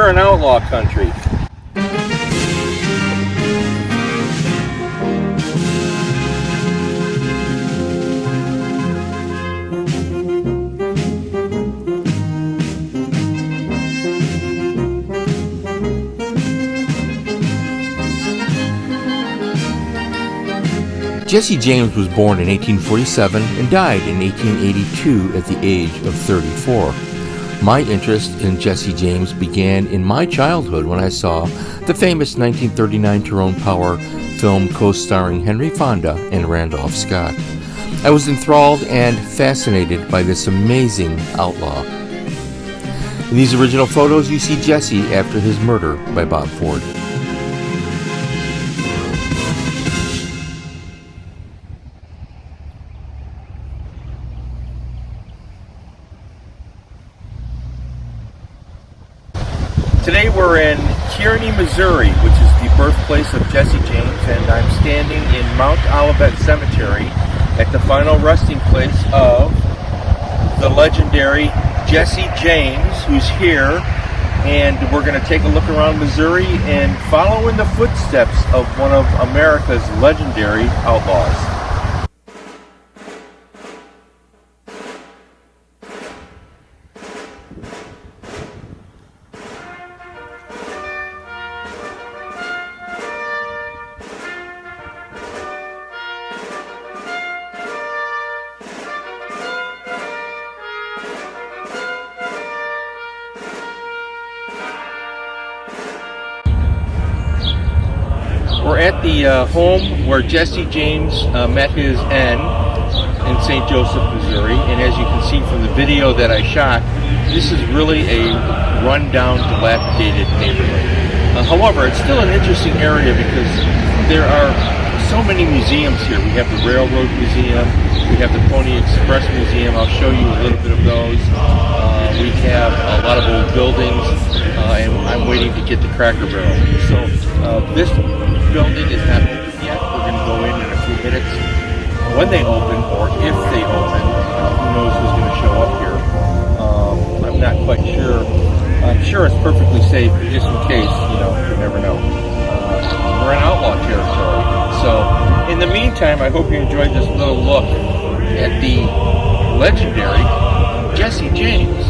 we're in outlaw country. Jesse James was born in 1847 and died in 1882 at the age of 34. My interest in Jesse James began in my childhood when I saw the famous 1939 Tyrone Power film co-starring Henry Fonda and Randolph Scott. I was enthralled and fascinated by this amazing outlaw. In these original photos, you see Jesse after his murder by Bob Ford. Today we're in Kearney, Missouri, which is the birthplace of Jesse James, and I'm standing in Mount Olivet Cemetery at the final resting place of the legendary Jesse James, who's here, and we're going to take a look around Missouri and follow in the footsteps of one of America's legendary outlaws. We're at the home where Jesse James met his end in St. Joseph, Missouri, and as you can see from the video that I shot, this is really a run-down, dilapidated neighborhood. However, it's still an interesting area because there are so many museums here. We have the Railroad Museum, we have the Pony Express Museum. I'll show you a little bit of those. We have a lot of old buildings, and I'm waiting to get the Cracker Barrel. So this building is not open yet. We're going to go in a few minutes. When they open, or if they open, who knows who's going to show up here. I'm not quite sure. I'm sure it's perfectly safe, but just in case, you never know. We're in outlaw territory. So, in the meantime, I hope you enjoyed this little look at the legendary Jesse James.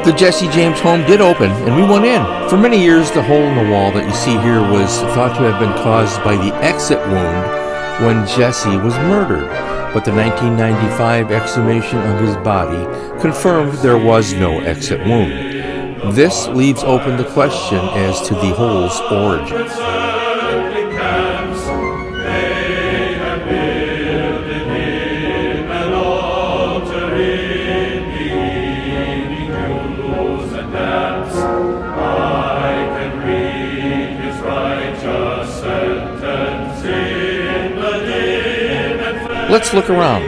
The Jesse James home did open, and we went in. For many years, the hole in the wall that you see here was thought to have been caused by the exit wound when Jesse was murdered. But the 1995 exhumation of his body confirmed there was no exit wound. This leaves open the question as to the hole's origin. Let's look around.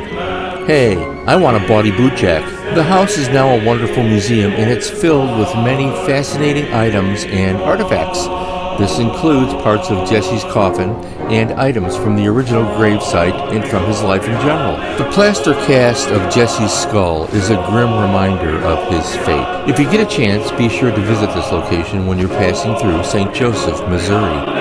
Hey, I want a bawdy boot jack. The house is now a wonderful museum, and it's filled with many fascinating items and artifacts. This includes parts of Jesse's coffin and items from the original gravesite and from his life in general. The plaster cast of Jesse's skull is a grim reminder of his fate. If you get a chance, be sure to visit this location when you're passing through St. Joseph, Missouri.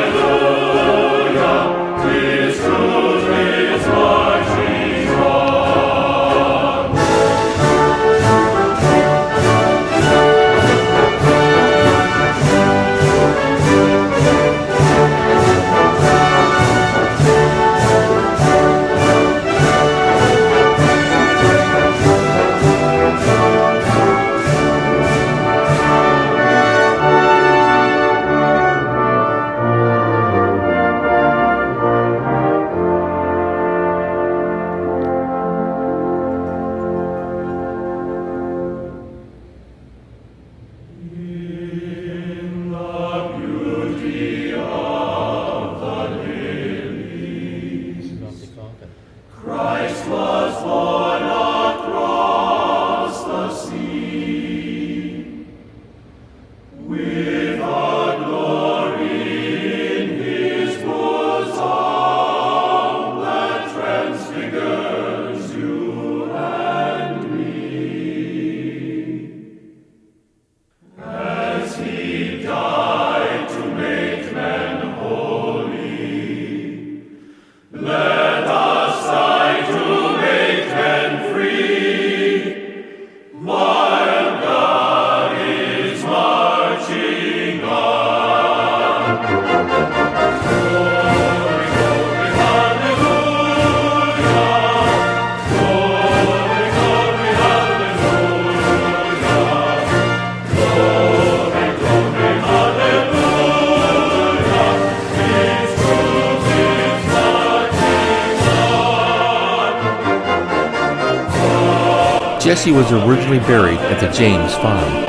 Jesse was originally buried at the James Farm.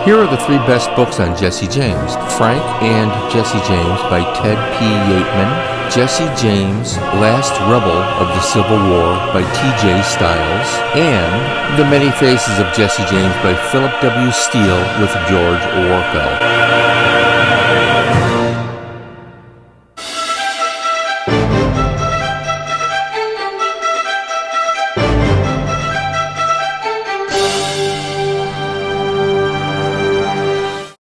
Here are the 3 best books on Jesse James: Frank and Jesse James by Ted P. Yateman, Jesse James, Last Rebel of the Civil War by T.J. Stiles, and The Many Faces of Jesse James by Philip W. Steele with George Orwell.